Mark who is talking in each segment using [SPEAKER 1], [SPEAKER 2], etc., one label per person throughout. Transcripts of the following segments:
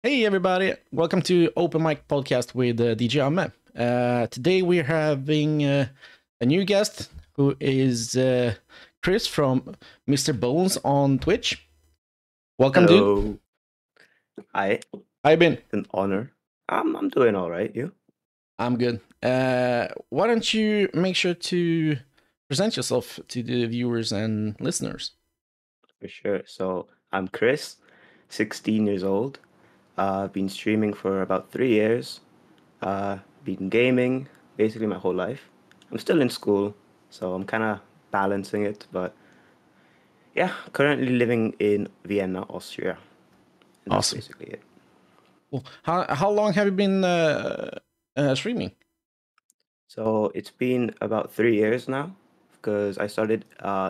[SPEAKER 1] Hey everybody, welcome to Open Mic Podcast with DJ Amme. Today we're having a new guest who is Chris from Mr. Bones on Twitch. Welcome, dude.
[SPEAKER 2] Hello. Hi.
[SPEAKER 1] How you been?
[SPEAKER 2] An honor. I'm doing all right. You?
[SPEAKER 1] I'm good. Why don't you make sure to present yourself to the viewers and listeners?
[SPEAKER 2] For sure. So I'm Chris, 16 years old. I've been streaming for about 3 years. Been gaming basically my whole life. I'm still in school, so I'm kind of balancing it. But yeah, currently living in Vienna, Austria, and that's
[SPEAKER 1] Awesome.
[SPEAKER 2] basically it.
[SPEAKER 1] Cool. How long have you been streaming?
[SPEAKER 2] So it's been about 3 years now, because I started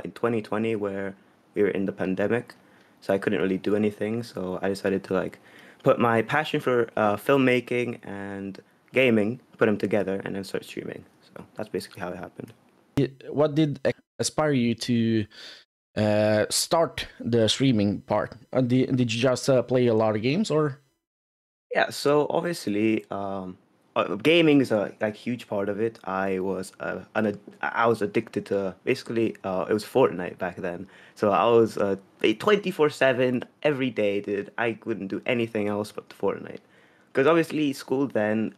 [SPEAKER 2] in 2020 where we were in the pandemic, so I couldn't really do anything. So I decided to like put my passion for filmmaking and gaming, put them together, and then start streaming. So that's basically how it happened.
[SPEAKER 1] What did inspire you to start the streaming part? Did you just play a lot of games, or?
[SPEAKER 2] Yeah, so obviously, gaming is a like huge part of it. I was addicted to basically it was Fortnite back then. So I was 24/7 every day, dude. I couldn't do anything else but Fortnite. Because obviously school then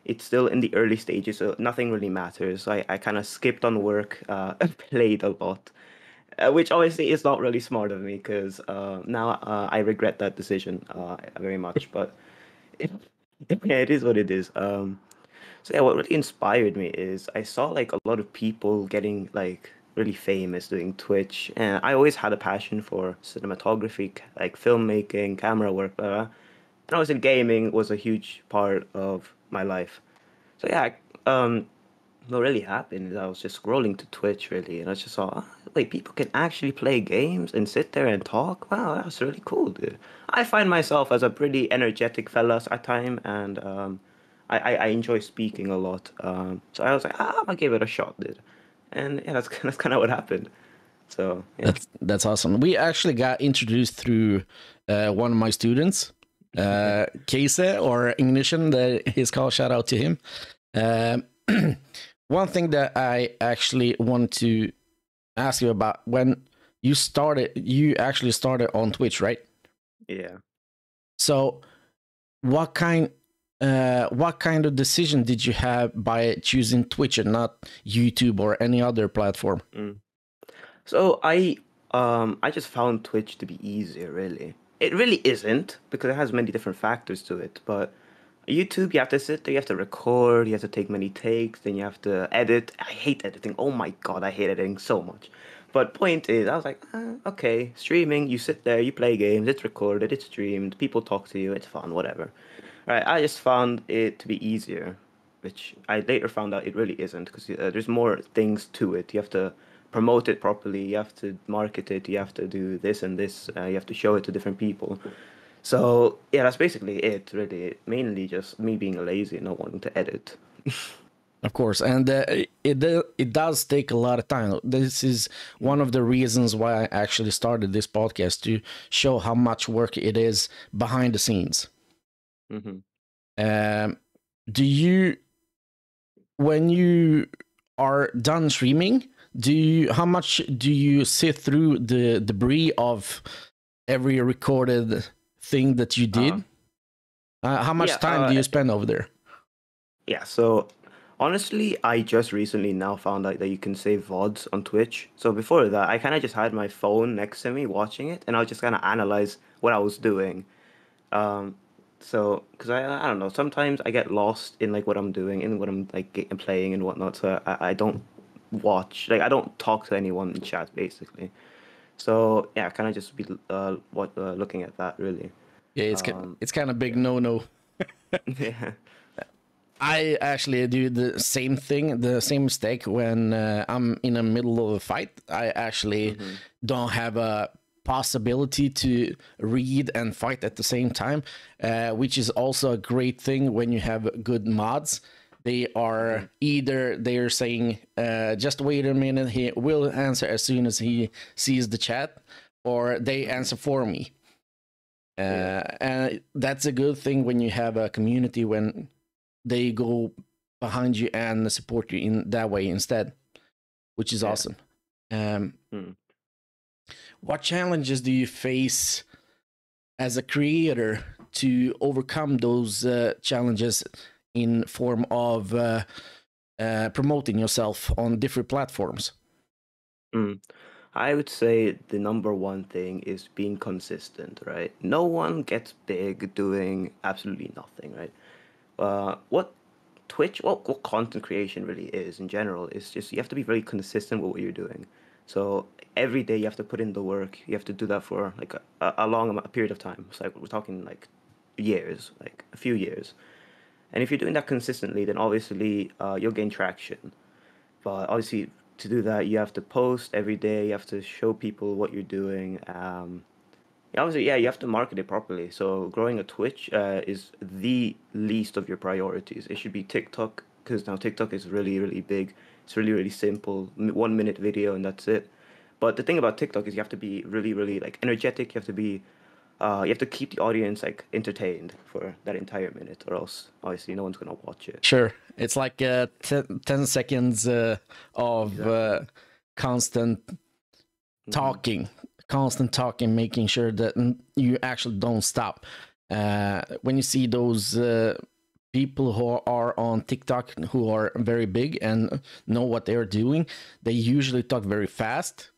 [SPEAKER 2] it's still in the early stages, so nothing really matters. So I kind of skipped on work, and played a lot. Which obviously is not really smart of me because now I regret that decision very much. But it, yeah, it is what it is. So yeah, what really inspired me is I saw like a lot of people getting like really famous doing Twitch, and I always had a passion for cinematography, like filmmaking, camera work, blah, blah. And obviously gaming was a huge part of my life. So yeah, what really happened is I was just scrolling to Twitch really, and I just saw, wait, people can actually play games and sit there and talk. Wow, that's really cool, dude. I find myself as a pretty energetic fella at time, and I enjoy speaking a lot. So I was like, I'm gonna give it a shot, dude. And yeah, that's kind of what happened. So yeah.
[SPEAKER 1] That's awesome. We actually got introduced through one of my students, Kese or Ignition, that his call. Shout out to him. Um, One thing that I actually want to ask you about, when you actually started on Twitch, right?
[SPEAKER 2] Yeah.
[SPEAKER 1] So what kind of decision did you have by choosing Twitch and not YouTube or any other platform?
[SPEAKER 2] Mm. So I just found Twitch to be easier, really. It really isn't because it has many different factors to it, but YouTube, you have to sit there, you have to record, you have to take many takes, then you have to edit. I hate editing. Oh my God, I hate editing so much. But point is, I was like, okay, streaming, you sit there, you play games, it's recorded, it's streamed, people talk to you, it's fun, whatever. Right, I just found it to be easier, which I later found out it really isn't because there's more things to it. You have to promote it properly, you have to market it, you have to do this and this, you have to show it to different people. So yeah, that's basically it, really. Mainly just me being lazy and not wanting to edit.
[SPEAKER 1] Of course, and it does take a lot of time. This is one of the reasons why I actually started this podcast, to show how much work it is behind the scenes.
[SPEAKER 2] Mm-hmm.
[SPEAKER 1] Do you, when you are done streaming, how much do you sit through the debris of every recorded thing that you did? How much time do you spend over there?
[SPEAKER 2] Yeah, so honestly, I just recently now found out that you can save VODs on Twitch. So before that, I kind of just had my phone next to me watching it, and I was just kind of analyze what I was doing. Um, so, because I don't know, sometimes I get lost in like what I'm doing and what I'm like playing and whatnot. So I don't watch, like I don't talk to anyone in chat basically. So yeah, kind of just be looking at that really.
[SPEAKER 1] Yeah, it's kind of big no.
[SPEAKER 2] Yeah.
[SPEAKER 1] I actually do the same thing, the same mistake when I'm in the middle of a fight. I actually don't have a possibility to read and fight at the same time, which is also a great thing when you have good mods. They are either they're saying, just wait a minute, he will answer as soon as he sees the chat, or they answer for me.
[SPEAKER 2] Yeah.
[SPEAKER 1] And that's a good thing when you have a community when they go behind you and support you in that way instead, which is
[SPEAKER 2] Yeah.
[SPEAKER 1] awesome. Um,
[SPEAKER 2] Mm.
[SPEAKER 1] what challenges do you face as a creator to overcome those challenges in form of promoting yourself on different platforms?
[SPEAKER 2] Mm. I would say the number one thing is being consistent, right? No one gets big doing absolutely nothing, right? What Twitch, what content creation really is in general is just you have to be very consistent with what you're doing. So every day you have to put in the work. You have to do that for like a long period of time. It's like we're talking like years, like a few years. And if you're doing that consistently, then obviously you'll gain traction. But obviously, to do that, you have to post every day. You have to show people what you're doing. Yeah, obviously, yeah, you have to market it properly. So growing a Twitch is the least of your priorities. It should be TikTok because now TikTok is really, really big. It's really, really simple. 1 minute video and that's it. But the thing about TikTok is you have to be really, really like energetic. You have to keep the audience like entertained for that entire minute, or else obviously no one's gonna watch it.
[SPEAKER 1] Sure. It's like 10 seconds of
[SPEAKER 2] Exactly.
[SPEAKER 1] constant
[SPEAKER 2] Hmm.
[SPEAKER 1] talking, making sure that you actually don't stop. When you see those people who are on TikTok who are very big and know what they're doing, they usually talk very fast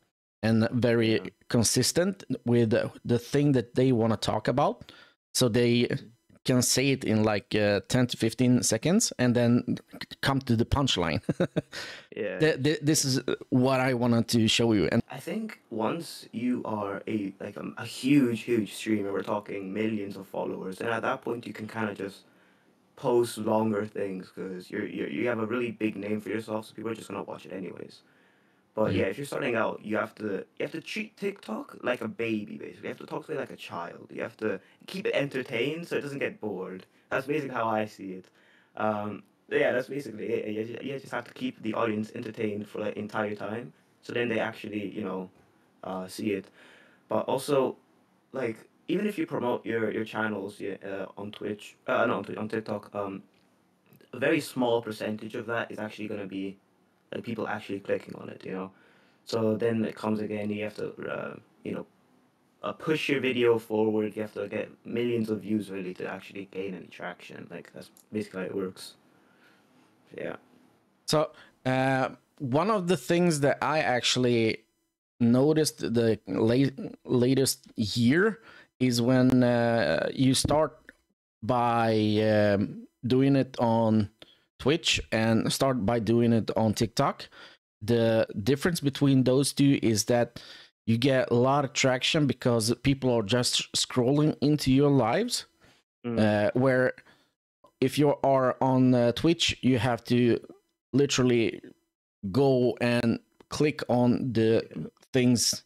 [SPEAKER 1] and very
[SPEAKER 2] Yeah.
[SPEAKER 1] consistent with the thing that they want to talk about. So they
[SPEAKER 2] Mhm.
[SPEAKER 1] can say it in like 10 to 15 seconds and then come to the punchline.
[SPEAKER 2] Yeah.
[SPEAKER 1] This is what I wanted to show you. And
[SPEAKER 2] I think once you are a huge, huge streamer, we're talking millions of followers, and at that point you can kind of just post longer things because you have a really big name for yourself, so people are just gonna watch it anyways. But yeah, if you're starting out, you have to treat TikTok like a baby, basically. You have to talk to it like a child. You have to keep it entertained so it doesn't get bored. That's basically how I see it. Yeah, that's basically it. You just have to keep the audience entertained for the entire time, so then they actually, see it. But also, like, even if you promote your channels, yeah, on Twitch, no, on TikTok, a very small percentage of that is actually gonna be like people actually clicking on it. So then it comes again, you have to, push your video forward. You have to get millions of views really to actually gain any traction. Like that's basically how it works. Yeah.
[SPEAKER 1] so, one of the things that I actually noticed the latest year is when you start by doing it on Twitch and start by doing it on TikTok. The difference between those two is that you get a lot of traction because people are just scrolling into your lives.
[SPEAKER 2] Mm.
[SPEAKER 1] Where if you are on Twitch, you have to literally go and click on the
[SPEAKER 2] Yeah.
[SPEAKER 1] things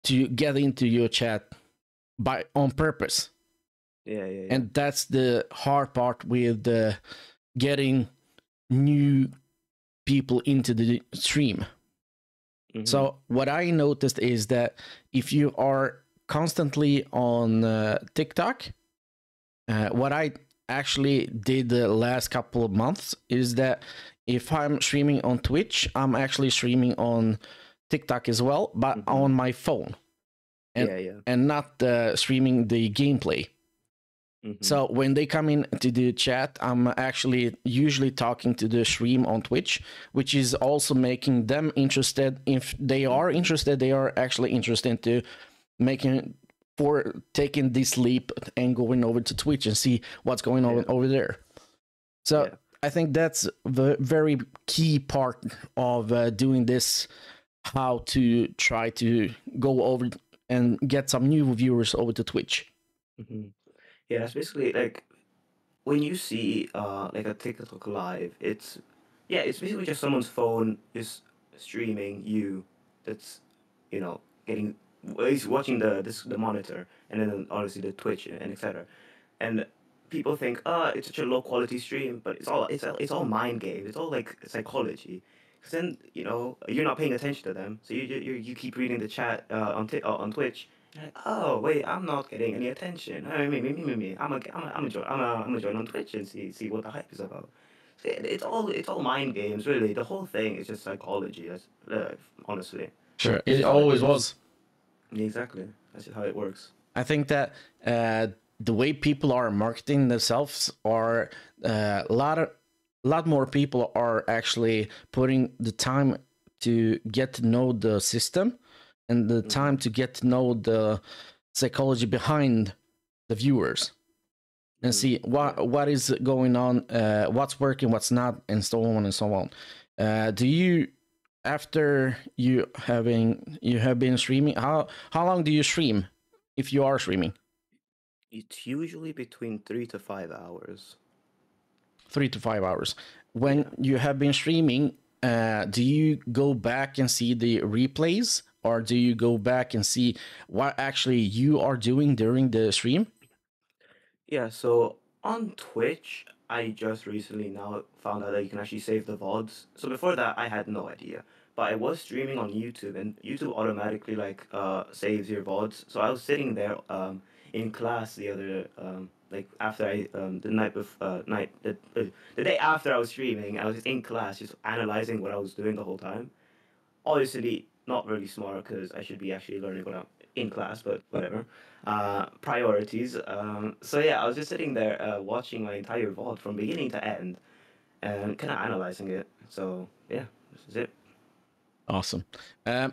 [SPEAKER 1] to get into your chat by on purpose.
[SPEAKER 2] Yeah. Yeah. Yeah.
[SPEAKER 1] And that's the hard part with getting new people into the stream.
[SPEAKER 2] Mm-hmm.
[SPEAKER 1] So what I noticed is that if you are constantly on TikTok, what I actually did the last couple of months is that if I'm streaming on Twitch, I'm actually streaming on TikTok as well, but
[SPEAKER 2] Mm-hmm.
[SPEAKER 1] on my phone and
[SPEAKER 2] Yeah. Yeah.
[SPEAKER 1] not streaming the gameplay.
[SPEAKER 2] Mm-hmm.
[SPEAKER 1] So when they come in to the chat, I'm actually usually talking to the stream on Twitch, which is also making them interested. If they are
[SPEAKER 2] Mm-hmm.
[SPEAKER 1] interested, they are actually interested into making for taking this leap and going over to Twitch and see what's going on
[SPEAKER 2] Yeah.
[SPEAKER 1] over there. So
[SPEAKER 2] Yeah.
[SPEAKER 1] I think that's the very key part of doing this. How to try to go over and get some new viewers over to Twitch.
[SPEAKER 2] Mm-hmm. Yeah. That's basically like when you see like a TikTok live, it's basically just someone's phone is streaming you. That's getting he's watching the monitor and then obviously the Twitch and etc. And people think, it's such a low quality stream, but it's all mind games. It's all like psychology. Because then you're not paying attention to them, so you keep reading the chat on Twitch, Like, oh wait, I'm not getting any attention. Me. I'm a join on Twitch and see what the hype is about. So it's all mind games, really. The whole thing is just psychology. Honestly,
[SPEAKER 1] Sure,
[SPEAKER 2] this
[SPEAKER 1] it
[SPEAKER 2] is how it
[SPEAKER 1] always
[SPEAKER 2] is.
[SPEAKER 1] was.
[SPEAKER 2] Yeah, exactly. That's just how it works.
[SPEAKER 1] I think that the way people are marketing themselves are a lot more people are actually putting the time to get to know the system and the
[SPEAKER 2] Hmm.
[SPEAKER 1] time to get to know the psychology behind the viewers and
[SPEAKER 2] Hmm.
[SPEAKER 1] see
[SPEAKER 2] Yeah.
[SPEAKER 1] what is going on, what's working, what's not, and so on and so on. Do you, after you have been streaming, how long do you stream if you are streaming?
[SPEAKER 2] It's usually between 3 to 5 hours.
[SPEAKER 1] 3 to 5 hours. When
[SPEAKER 2] Yeah.
[SPEAKER 1] you have been streaming, do you go back and see the replays, or do you go back and see what actually you are doing during the stream?
[SPEAKER 2] Yeah, so on Twitch, I just recently now found out that you can actually save the VODs. So before that, I had no idea. But I was streaming on YouTube, and YouTube automatically saves your VODs. So I was sitting there in class the other like after I the night before the day after I was streaming, I was just in class just analyzing what I was doing the whole time. Obviously not really smart because I should be actually learning what I'm in class, but whatever. Priorities. So yeah, I was just sitting there watching my entire vault from beginning to end and kind of analyzing it. So yeah, this is it.
[SPEAKER 1] Awesome. Um,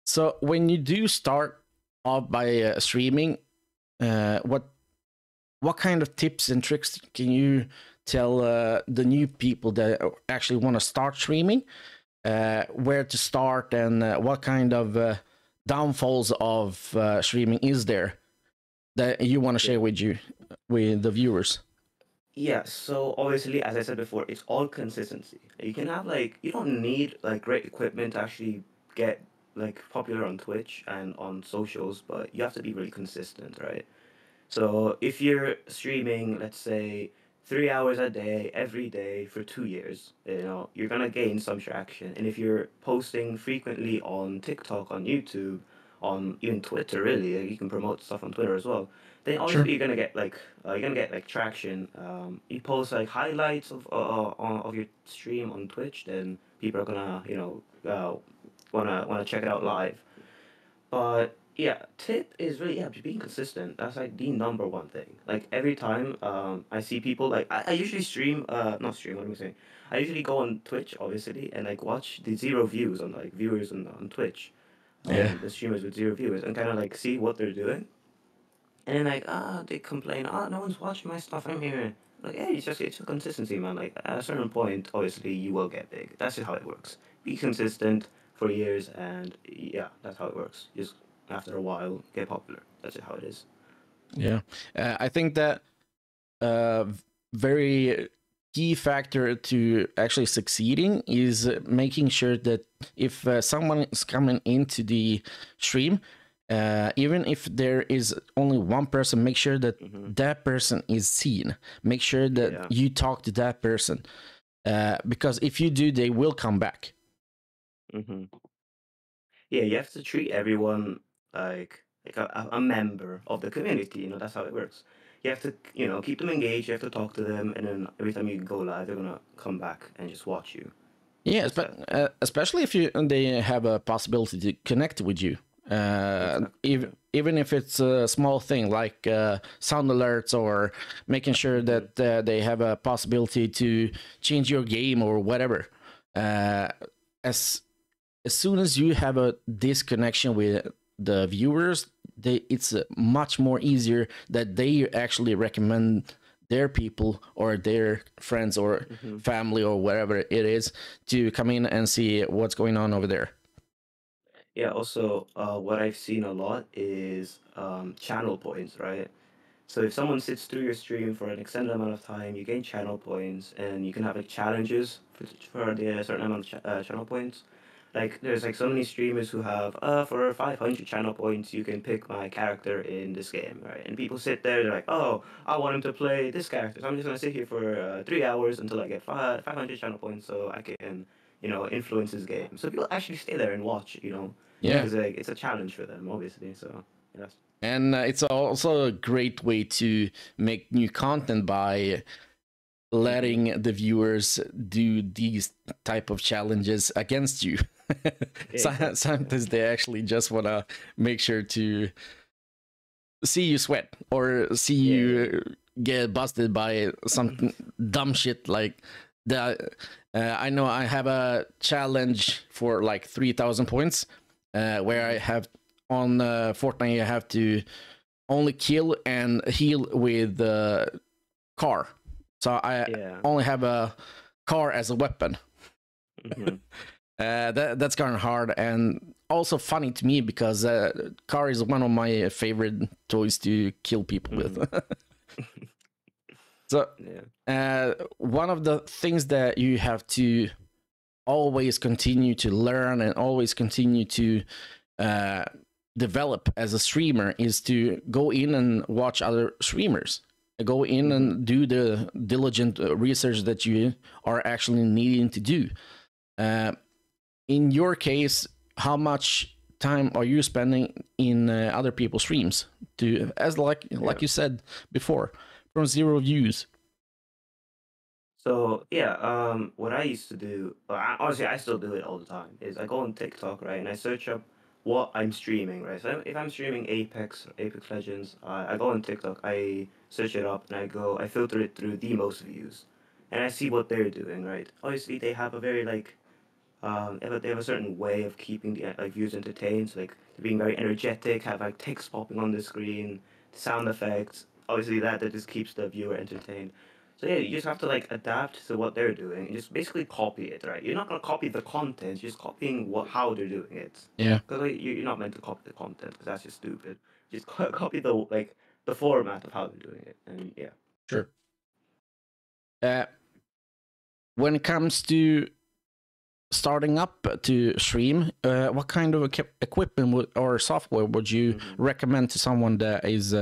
[SPEAKER 1] so when you do start off by streaming, what kind of tips and tricks can you tell the new people that actually want to start streaming? Where to start and what kind of downfalls of streaming is there that you want to
[SPEAKER 2] Yeah.
[SPEAKER 1] share with the viewers?
[SPEAKER 2] Yeah, so obviously, as I said before, it's all consistency. You can have you don't need like great equipment to actually get like popular on Twitch and on socials, but you have to be really consistent, right? So if you're streaming, let's say 3 hours a day, every day for 2 years, you're gonna gain some traction. And if you're posting frequently on TikTok, on YouTube, on even Twitter, really, you can promote stuff on Twitter as well. Then
[SPEAKER 1] Sure.
[SPEAKER 2] obviously you're gonna get traction. You post like highlights of your stream on Twitch, then people are gonna wanna check it out live. But yeah, tip is really just being consistent. That's like the number one thing. Like every time I see people I usually stream not stream, what am I saying? I usually go on Twitch obviously and like watch the zero views on like viewers on Twitch,
[SPEAKER 1] Yeah.
[SPEAKER 2] the streamers with zero viewers and kinda like see what they're doing. And then they complain, no one's watching my stuff, I'm here. Like, hey, it's a consistency, man. Like at a certain point, obviously you will get big. That's just how it works. Be consistent for years, and yeah, that's how it works. Just after a while, get popular. That's just how it is.
[SPEAKER 1] Yeah. I think that uh, very key factor to actually succeeding is making sure that if someone is coming into the stream, even if there is only one person, make sure that
[SPEAKER 2] Mm-hmm.
[SPEAKER 1] that person is seen. Make sure that
[SPEAKER 2] Yeah.
[SPEAKER 1] you talk to that person, because if you do, they will come back.
[SPEAKER 2] Mm-hmm. Yeah, you have to treat everyone like a member of the community. That's how it works. You have to keep them engaged. You have to talk to them, and then every time you go live, they're gonna come back and just watch you.
[SPEAKER 1] Yes,
[SPEAKER 2] That's
[SPEAKER 1] but
[SPEAKER 2] that.
[SPEAKER 1] especially if they have a possibility to connect with you,
[SPEAKER 2] Exactly. Yeah.
[SPEAKER 1] even if it's a small thing like sound alerts or making sure
[SPEAKER 2] Mm-hmm.
[SPEAKER 1] that they have a possibility to change your game or whatever. Uh, as as soon as you have a disconnection with the viewers, it's much more easier that they actually recommend their people or their friends or
[SPEAKER 2] Mm-hmm.
[SPEAKER 1] family or whatever it is to come in and see what's going on over there.
[SPEAKER 2] Yeah. Also, what I've seen a lot is channel points, right? So if someone sits through your stream for an extended amount of time, you gain channel points, and you can have like challenges for the certain amount of channel points. Like there's like so many streamers who have for 500 channel points you can pick my character in this game, right? And people sit there, they're like, oh, I want him to play this character, so I'm just gonna sit here for 3 hours until I get 500 channel points so I can influence his game. So people actually stay there and watch,
[SPEAKER 1] Yeah.
[SPEAKER 2] because like it's a challenge for them, obviously. So yes.
[SPEAKER 1] And it's also a great way to make new content by letting the viewers do these type of challenges against you.
[SPEAKER 2] Exactly.
[SPEAKER 1] Sometimes they actually just want to make sure to see you sweat or see
[SPEAKER 2] Yeah, yeah,
[SPEAKER 1] you get busted by some dumb shit like the I know I have a challenge for like 3,000 points where I have on Fortnite I have to only kill and heal with car, so I
[SPEAKER 2] yeah.
[SPEAKER 1] only have a car as a weapon.
[SPEAKER 2] Hmm.
[SPEAKER 1] That's kind of hard and also funny to me because car is one of my favorite toys to kill people with. So
[SPEAKER 2] Yeah.
[SPEAKER 1] one of the things that you have to always continue to learn and always continue to uh, develop as a streamer is to go in and watch other streamers. Go in
[SPEAKER 2] Hmm.
[SPEAKER 1] and do the diligent research that you are actually needing to do. Uh, in your case, how much time are you spending in other people's streams to, as
[SPEAKER 2] Yeah.
[SPEAKER 1] like you said before, from 0 views?
[SPEAKER 2] So yeah, what I used to do, honestly, I still do it all the time. Is I go on TikTok, right, and I search up what I'm streaming, right. So if I'm streaming Apex Legends, I go on TikTok, I search it up, and I filter it through the most views, and I see what they're doing, right. Obviously, they have a very like, they have a certain way of keeping the like viewers entertained. So like they're being very energetic, have like text popping on the screen, sound effects. Obviously, that just keeps the viewer entertained. So yeah, you just have to like adapt to what they're doing and just basically copy it, right? You're not gonna copy the content, you're just copying how they're doing it.
[SPEAKER 1] Yeah,
[SPEAKER 2] Because like, you're not meant to copy the content because that's just stupid. Just copy the like the format of how they're doing it, and yeah.
[SPEAKER 1] sure. Uh, when it comes to starting up to stream, what kind of equipment or software would you
[SPEAKER 2] Hmm.
[SPEAKER 1] recommend to someone that is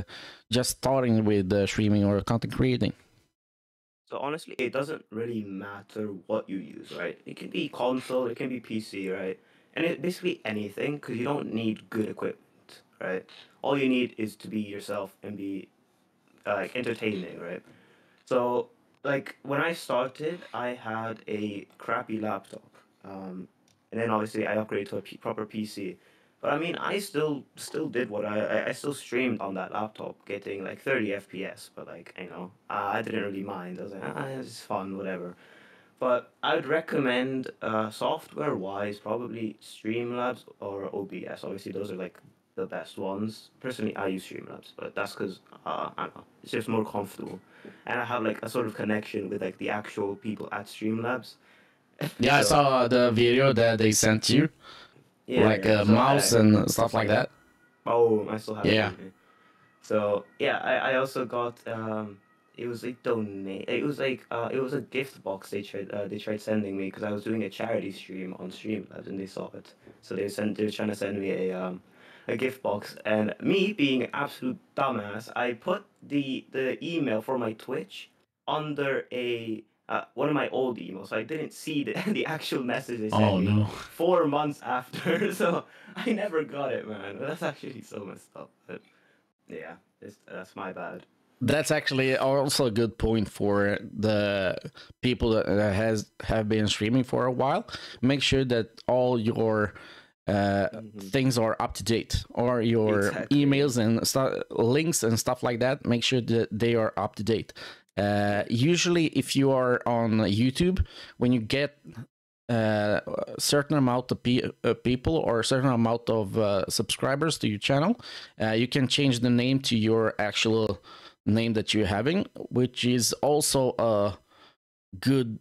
[SPEAKER 1] just starting with streaming or content creating?
[SPEAKER 2] So honestly, it doesn't really matter what you use, right? It can be console, it can be PC, right? And it basically anything because you don't need good equipment, right? All you need is to be yourself and be like entertaining, right? So like when I started, I had a crappy laptop, and then obviously I upgraded to a proper PC. But I mean, I still did what I still streamed on that laptop, getting like 30 FPS. But like I didn't really mind. I was like, it's fun, whatever. But I would recommend software wise, probably Streamlabs or OBS. Obviously, those are like the best ones. Personally, I use Streamlabs, but that's because I don't know, it's just more comfortable, and I have like a sort of connection with like the actual people at Streamlabs.
[SPEAKER 1] Yeah, I
[SPEAKER 2] So
[SPEAKER 1] saw the video that they sent you,
[SPEAKER 2] yeah,
[SPEAKER 1] like
[SPEAKER 2] yeah.
[SPEAKER 1] a
[SPEAKER 2] So
[SPEAKER 1] mouse and stuff like that.
[SPEAKER 2] I still have it
[SPEAKER 1] Yeah.
[SPEAKER 2] on me. So yeah, I also got it was a donate. It was like it was a gift box they tried sending me because I was doing a charity stream on Streamlabs and they saw it. So they were trying to send me a gift box, and me being an absolute dumbass, I put the email for my Twitch under a one of my old emails, so I didn't see the actual message they sent
[SPEAKER 1] Oh
[SPEAKER 2] me
[SPEAKER 1] no.
[SPEAKER 2] 4 months after. So I never got it, man. That's actually so messed up. But yeah, that's my bad.
[SPEAKER 1] That's actually also a good point for the people that have been streaming for a while. Make sure that all your
[SPEAKER 2] Hmm.
[SPEAKER 1] things are up to date, or your
[SPEAKER 2] Exactly. Yeah.
[SPEAKER 1] emails and links and stuff like that. Make sure that they are up to date. Usually, if you are on YouTube, when you get a certain amount of people or a certain amount of subscribers to your channel, you can change the name to your actual name that you're having, which is also a good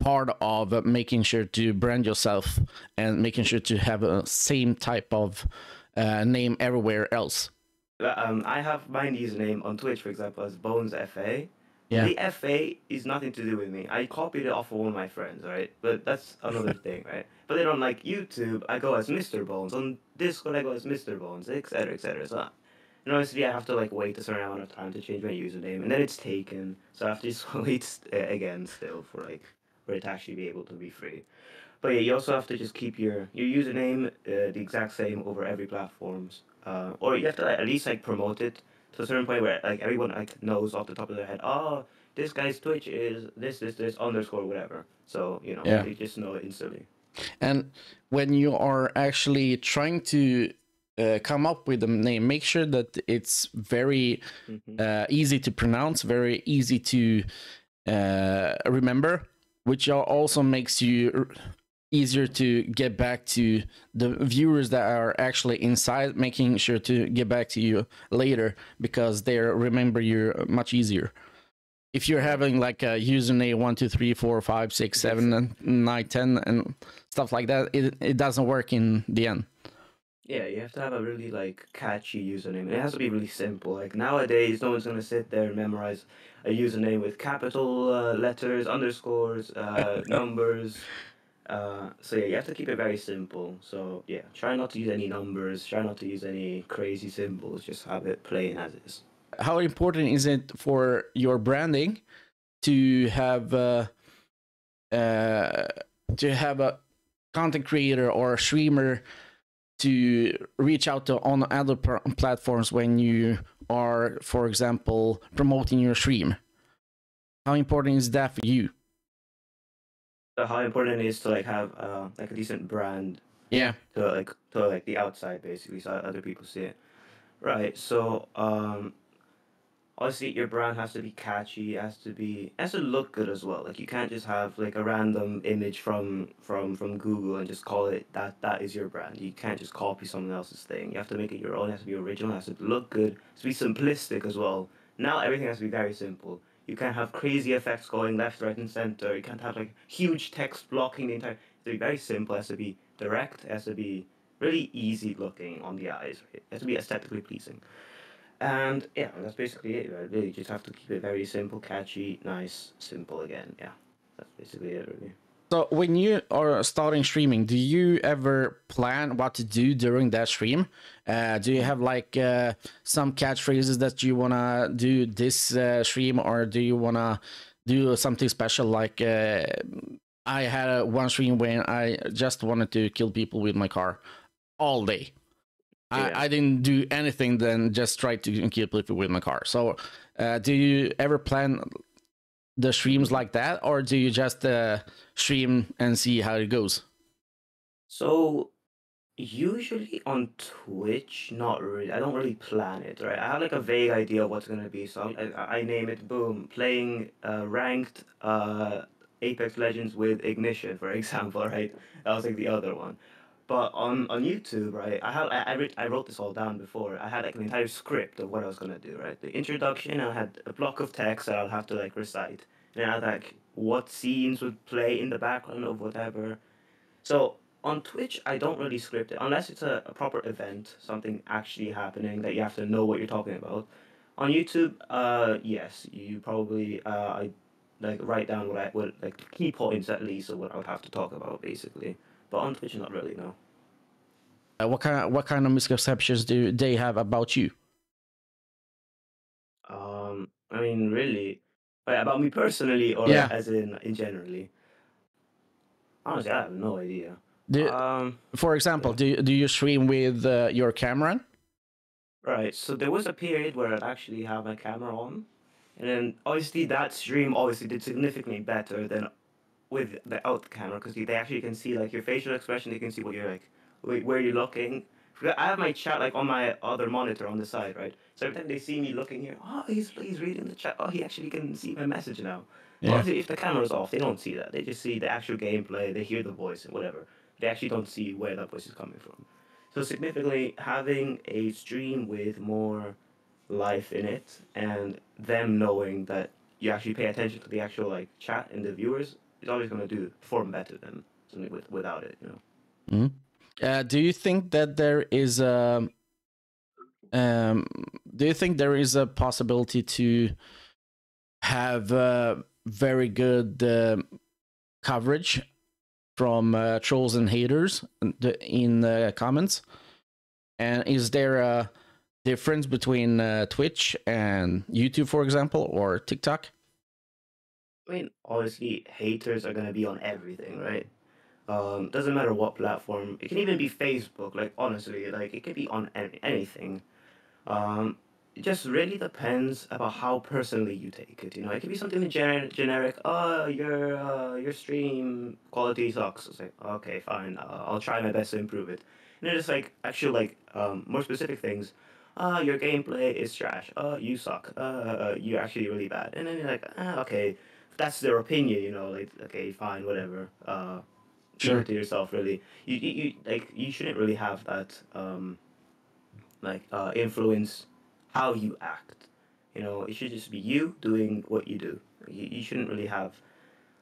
[SPEAKER 1] part of making sure to brand yourself and making sure to have a same type of name everywhere else.
[SPEAKER 2] I have my username on Twitch, for example, as BonesFA.
[SPEAKER 1] Yeah.
[SPEAKER 2] The FA is nothing to do with me. I copied it off of one of my friends, right? But that's another thing, right? But then on like YouTube, I go as Mr. Bones. On Discord, I go as Mr. Bones, etc., etc. So, and honestly, I have to like wait a certain amount of time to change my username, and then it's taken. So I have to just wait again still for like for it to actually be able to be free. But yeah, you also have to just keep your username the exact same over every platforms, or you have to like, at least like promote it to a certain point where like everyone like knows off the top of their head. Oh, this guy's Twitch is this underscore whatever. So you know
[SPEAKER 1] Yeah.
[SPEAKER 2] they just know it instantly.
[SPEAKER 1] And when you are actually trying to come up with a name, make sure that it's very
[SPEAKER 2] Hmm.
[SPEAKER 1] easy to pronounce, very easy to remember, which also makes you easier to get back to the viewers that are actually inside, making sure to get back to you later because they remember you much easier. If you're
[SPEAKER 2] Yeah,
[SPEAKER 1] having like a username 1 2 3 4 5 6 7
[SPEAKER 2] basic.
[SPEAKER 1] and 9 10 and stuff like that, it doesn't work in the end.
[SPEAKER 2] Yeah, you have to have a really like catchy username. It has to be really simple. Like nowadays, no one's gonna sit there and memorize a username with capital letters, underscores, numbers. So yeah, you have to keep it very simple. So yeah, try not to use any numbers. Try not to use any crazy symbols. Just have it plain as is.
[SPEAKER 1] How important is it for your branding to have uh, a content creator or a streamer to reach out to on other platforms when you are, for example, promoting your stream? How important is that for you?
[SPEAKER 2] So how important it is to like have like a decent brand
[SPEAKER 1] Yeah.
[SPEAKER 2] to like the outside basically, so other people see it. Right. So obviously your brand has to be catchy, has to look good as well. Like you can't just have like a random image from Google and just call it that is your brand. You can't just copy someone else's thing. You have to make it your own. It has to be original. It has to look good. It has to be simplistic as well. Now everything has to be very simple. You can't have crazy effects going left, right, and center. You can't have like huge text blocking the entire. It has to be very simple. It has to be direct. It has to be really easy looking on the eyes. Right? It has to be aesthetically pleasing. And yeah, that's basically it. Right? Really, just have to keep it very simple, catchy, nice, simple again. Yeah, that's basically it, really.
[SPEAKER 1] So when you are starting streaming, do you ever plan what to do during that stream? Do you have like some catchphrases that you wanna do this stream, or do you wanna do something special? Like I had one stream when I just wanted to kill people with my car all day.
[SPEAKER 2] Yeah.
[SPEAKER 1] I didn't do anything than just try to kill people with my car. So, do you ever plan the streams
[SPEAKER 2] Mhm.
[SPEAKER 1] like that, or do you just stream and see how it goes?
[SPEAKER 2] So usually on Twitch, not really. I don't really plan it, right? I have like a vague idea of what's gonna be, so I name it. Boom, playing ranked Apex Legends with Ignition, for example, right? That was like the other one. But on YouTube, right, I wrote this all down before. I had like an entire script of what I was gonna do, right? The introduction, I had a block of text that I'll have to like recite. And I had like what scenes would play in the background of whatever. So on Twitch, I don't really script it unless it's a proper event, something actually happening that you have to know what you're talking about. On YouTube, yes, you probably I like write down what I would like key points at least of what I would have to talk about basically. But on Twitch, not really, no.
[SPEAKER 1] What kind of misconceptions do they have about you?
[SPEAKER 2] I mean, really, about me personally or
[SPEAKER 1] Yeah.
[SPEAKER 2] as in generally. Honestly, I have no idea.
[SPEAKER 1] Do,
[SPEAKER 2] Um,
[SPEAKER 1] for example,
[SPEAKER 2] yeah.
[SPEAKER 1] do you stream with your camera?
[SPEAKER 2] Right. So there was a period where I'd actually have my camera on, and then obviously that stream obviously did significantly better than without the camera because they actually can see like your facial expression. They can see what you're like, where you're looking. I have my chat like on my other monitor on the side, right? So every time they see me looking here, oh, he's reading the chat. Oh, he actually can see my message now. But
[SPEAKER 1] Yeah.
[SPEAKER 2] obviously, if the camera's off, they don't see that. They just see the actual gameplay. They hear the voice and whatever. They actually don't see where that voice is coming from. So significantly, having a stream with more life in it and them knowing that you actually pay attention to the actual like chat and the viewers is always going to do perform better than something without it, you know.
[SPEAKER 1] Mhm. Do you think that there is a um, do you think there is a possibility to have very good coverage from trolls and haters in the comments? And is there a difference between Twitch and YouTube, for example, or TikTok?
[SPEAKER 2] I mean, obviously, haters are gonna be on everything, right? Doesn't matter what platform. It can even be Facebook. Like honestly, like it could be on anything. Um, it just really depends about how personally you take it. You know, it could be something generic. Oh, your stream quality sucks. It's like okay, fine. I'll try my best to improve it. And then just like actual like more specific things. Your gameplay is trash. You suck. You're actually really bad. And then you're like, okay, that's their opinion. You know, like okay, fine, whatever. Keep it
[SPEAKER 1] Sure.
[SPEAKER 2] to yourself. Really, you shouldn't really have that. Influence how you act. You know, it should just be you doing what you do. You shouldn't really have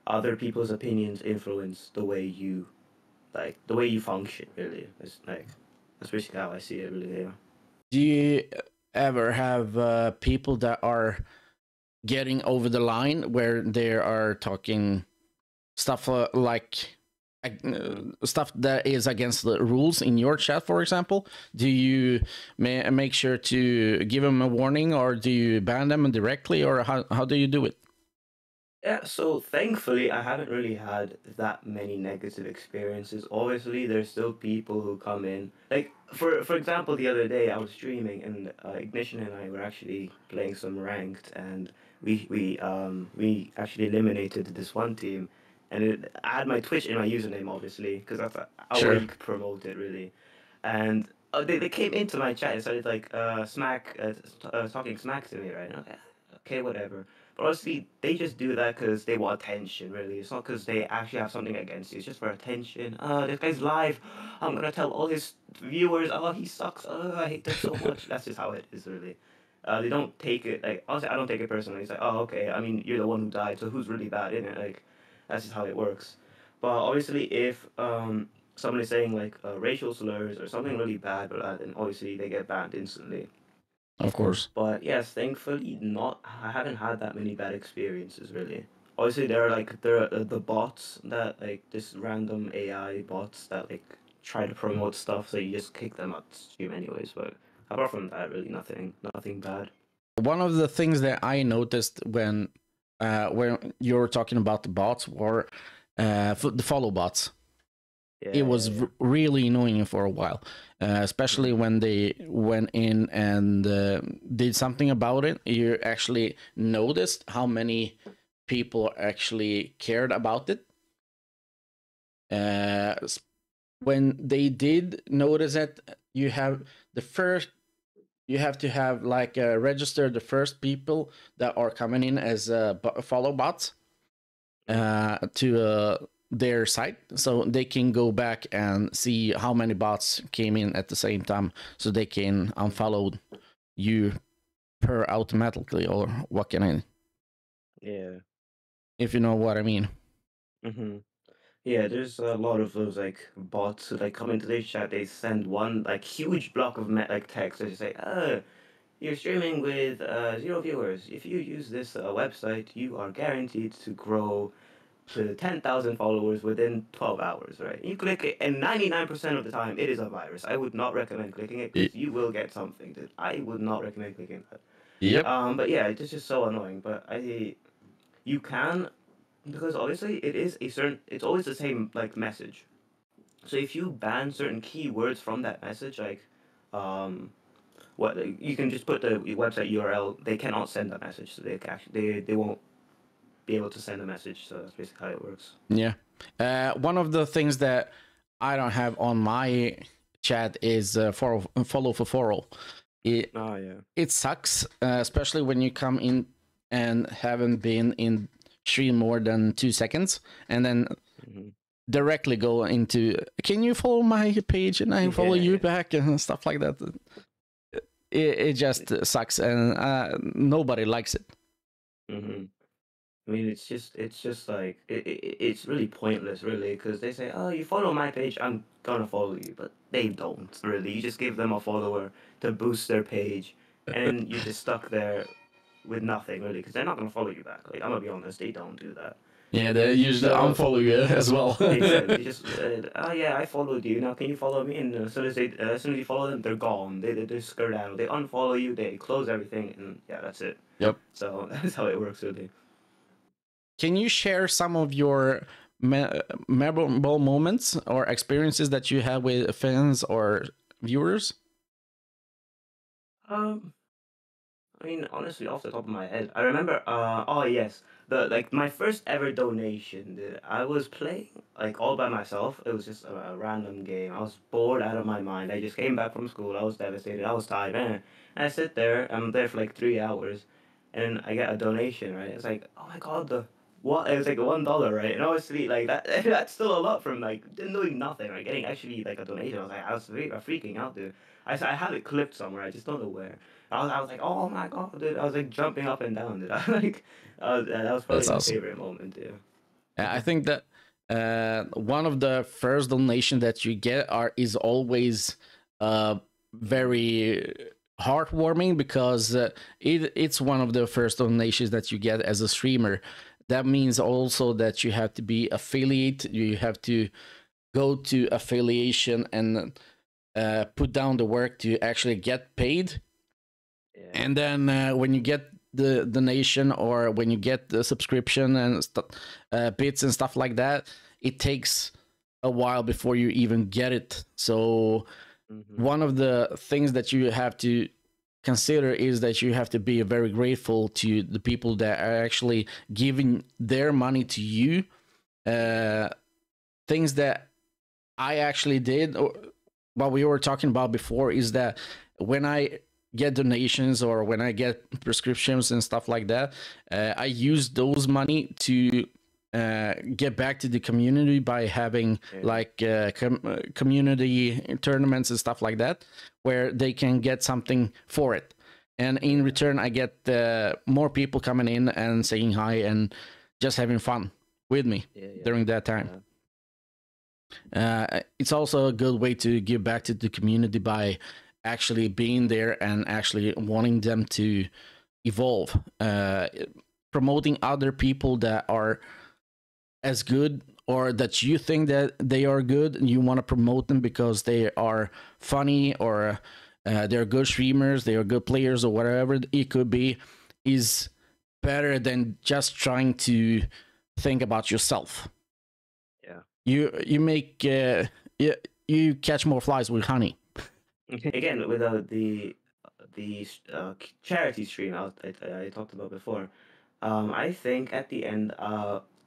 [SPEAKER 2] other people's opinions influence the way you the way you function. Really, it's like that's basically how I see it. Really, yeah.
[SPEAKER 1] Do you ever have people that are getting over the line where they are talking stuff like stuff that is against the rules in your chat, for example? Do you make sure to give them a warning, or do you ban them directly, or how do you do it?
[SPEAKER 2] Yeah, so thankfully, I haven't really had that many negative experiences. Obviously, there's still people who come in. Like for example, the other day I was streaming and Ignition and I were actually playing some ranked, and we actually eliminated this one team, and I had my Twitch in my username obviously because that's a way
[SPEAKER 1] Sure.
[SPEAKER 2] you could promote it really, and they came into my chat and started like talking smack to me, right? And I'm like, okay, whatever. But honestly, they just do that because they want attention, really. It's not because they actually have something against you. It's just for attention. This guy's live. I'm gonna tell all his viewers, oh, he sucks. Oh, I hate him so much. That's just how it is, really. They don't take it, like, honestly, I don't take it personally. It's like, oh, okay, I mean, you're the one who died, so who's really bad in it? Like, that's just how it works. But obviously, if someone is saying, like, racial slurs or something really bad, then obviously they get banned instantly.
[SPEAKER 1] Of course.
[SPEAKER 2] But yes, thankfully not. I haven't had that many bad experiences really. Obviously, there are the bots that like just random AI bots that like try to promote stuff, so you just kick them out the stream anyways. But apart from that, really nothing bad.
[SPEAKER 1] One of the things that I noticed when you were talking about the bots were the follow bots. It
[SPEAKER 2] Yeah, yeah,
[SPEAKER 1] was
[SPEAKER 2] yeah.
[SPEAKER 1] really annoying for a while, especially
[SPEAKER 2] Mhm.
[SPEAKER 1] when they went in and did something about it. You actually noticed how many people actually cared about it. Uh, when they did notice it, you have the first. You have to have like register the first people that are coming in as follow bots to their site, so they can go back and see how many bots came in at the same time, so they can unfollow you per automatically, or what can I,
[SPEAKER 2] Yeah.
[SPEAKER 1] if you know what I mean.
[SPEAKER 2] Mhm. Yeah, there's a lot of those like bots who like come into their chat. They send one like huge block of like text. They just say, you're streaming with 0 viewers. If you use this website, you are guaranteed to grow to 10,000 followers within 12 hours, right? You click it, and 99% of the time, it is a virus. I would not recommend clicking it
[SPEAKER 1] Y-
[SPEAKER 2] because you will get something that I would not recommend clicking that.
[SPEAKER 1] Yep.
[SPEAKER 2] But yeah, it's just so annoying. But you can, because obviously it's always the same like message. So if you ban certain keywords from that message, like, um, what you can just put the website URL. They cannot send that message, so they won't be able to send a message. So that's basically how it works.
[SPEAKER 1] Yeah. One of the things that I don't have on my chat is follow for follow. It
[SPEAKER 2] Oh yeah.
[SPEAKER 1] it sucks, especially when you come in and haven't been in stream more than 2 seconds, and then
[SPEAKER 2] Hmm.
[SPEAKER 1] directly go into, can you follow my page and I follow
[SPEAKER 2] Yeah,
[SPEAKER 1] you
[SPEAKER 2] yeah.
[SPEAKER 1] back and stuff like that. It just sucks, and nobody likes it.
[SPEAKER 2] Hmm. I mean, it's just like it's really pointless, really, because they say, "Oh, you follow my page, I'm gonna follow you," but they don't really. You just give them a follower to boost their page, and you're just stuck there with nothing, really, because they're not gonna follow you back. Like I'm gonna be honest, they don't do that.
[SPEAKER 1] Yeah, they usually
[SPEAKER 2] So
[SPEAKER 1] unfollow you as well.
[SPEAKER 2] exactly, they just oh yeah, I followed you. Now can you follow me? And as soon as you follow them, they're gone. They skirt out. They unfollow you. They close everything, and yeah, that's it.
[SPEAKER 1] Yep.
[SPEAKER 2] So that's how it works, really.
[SPEAKER 1] can you share some of your memorable moments or experiences that you have with fans or viewers?
[SPEAKER 2] Um, I mean, honestly, off the top of my head, I remember. Oh yes, the like my first ever donation. I was playing like all by myself. It was just a random game. I was bored out of my mind. I just came back from school. I was devastated. I was tired. And I sit there. I'm there for like 3 hours, and I get a donation. Right? It's like, oh my god, the what? It was like $1, right? And obviously, like that. That's still a lot from like doing nothing. Right? Getting actually like a donation. I was freaking out, dude. I had it clipped somewhere. I just don't know where. I was like, oh my god, dude! I was like jumping up and down, dude. I like, that was probably
[SPEAKER 1] That's
[SPEAKER 2] my
[SPEAKER 1] awesome.
[SPEAKER 2] favorite moment, yeah.
[SPEAKER 1] I think that one of the first donation that you get is always very heartwarming because it's one of the first donations that you get as a streamer. That means also that you have to be affiliate. You have to go to affiliation and put down the work to actually get paid.
[SPEAKER 2] Yeah.
[SPEAKER 1] And then when you get the donation or when you get the subscription and bits and stuff like that, it takes a while before you even get it. So one of the things that you have to consider is that you have to be very grateful to the people that are actually giving their money to you. Things that I actually did, or what we were talking about before, is that when I get donations or when I get prescriptions and stuff like that, I use those money to get back to the community by having like community tournaments and stuff like that, where they can get something for it. And in return, I get more people coming in and saying hi and just having fun with me during that time. It's also a good way to give back to the community by actually being there and actually wanting them to evolve, promoting other people that are as good or that you think that they are good, and you want to promote them because they are funny or they're good streamers, they are good players, or whatever it could be, is better than just trying to think about yourself. You make you catch more flies with honey.
[SPEAKER 2] Again, with the charity stream I talked about before, I think at the end